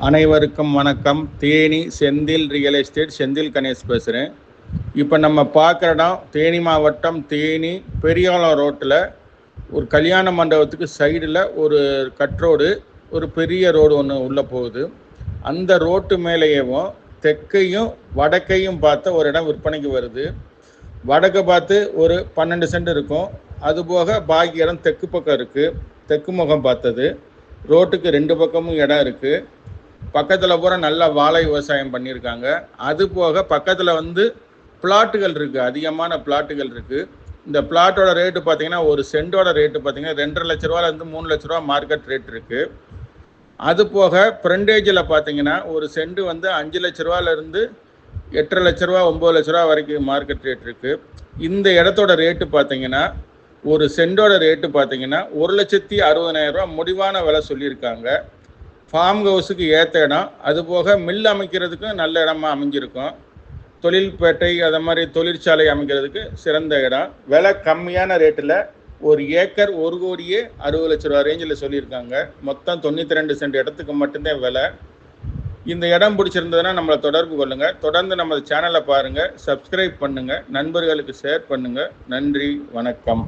அனைவருக்கும் வணக்கம். Theni Senthil real estate, Senthil Ganesh பேசுகிறேன். இப்போ நம்ம பார்க்குற இடம் தேனி மாவட்டம் தேனி பெரியாளம் ரோட்டில் ஒரு கல்யாண மண்டபத்துக்கு சைடில் ஒரு கட் ரோடு, ஒரு பெரிய ரோடு ஒன்று உள்ளே போகுது. அந்த ரோட்டு மேலேயும் தெற்கையும் வடக்கையும் பார்த்த ஒரு இடம் விற்பனைக்கு வருது. வடக்கை பார்த்து ஒரு 12 சென்ட் இருக்கும். அதுபோக பாக்கி இடம் தெற்கு பக்கம் இருக்குது. தெற்கு முகம் பார்த்தது. ரோட்டுக்கு 2 பக்கமும் இடம் இருக்குது. பக்கத்தில் பூரா நல்லா வாழை விவசாயம் பண்ணியிருக்காங்க. அது போக பக்கத்தில் பிளாட்டுகள் இருக்குது, அதிகமான பிளாட்டுகள் இருக்குது. இந்த பிளாட்டோட ரேட்டு பார்த்தீங்கன்னா ஒரு சென்டோட ரேட்டு பார்த்தீங்கன்னா 2.5 லட்ச ரூபாலேருந்து 3 லட்ச ரூபா மார்க்கெட் ரேட் இருக்குது. அது போக ஃப்ரண்டேஜில் பார்த்தீங்கன்னா ஒரு சென்ட் 5 லட்ச ரூபாலேருந்து 8.5 லட்ச ரூபா 9 லட்ச ரூபா வரைக்கும் மார்க்கெட் ரேட் இருக்குது. இந்த இடத்தோட ரேட்டு பார்த்தீங்கன்னா ஒரு சென்டோட ரேட்டு பார்த்தீங்கன்னா 1,60,000 ரூபா முடிவான விலை சொல்லியிருக்காங்க. ஃபார்ம் ஹவுஸுக்கு ஏற்ற இடம், அதுபோக மில் அமைக்கிறதுக்கும் நல்ல இடமா அமைஞ்சிருக்கும். தொழில்பேட்டை அதை மாதிரி தொழிற்சாலை அமைக்கிறதுக்கு சிறந்த இடம். விலை கம்மியான ரேட்டில் ஒரு ஏக்கர் 1,60,00,000 ரூபா ரேஞ்சில் சொல்லியிருக்காங்க. மொத்தம் 92 சென்ட் இடத்துக்கு மட்டும்தான் விலை. இந்த இடம் பிடிச்சிருந்ததுன்னா நம்மளை தொடர்பு கொள்ளுங்கள். தொடர்ந்து நம்ம சேனலை பாருங்கள், சப்ஸ்கிரைப் பண்ணுங்கள், நண்பர்களுக்கு ஷேர் பண்ணுங்கள். நன்றி, வணக்கம்.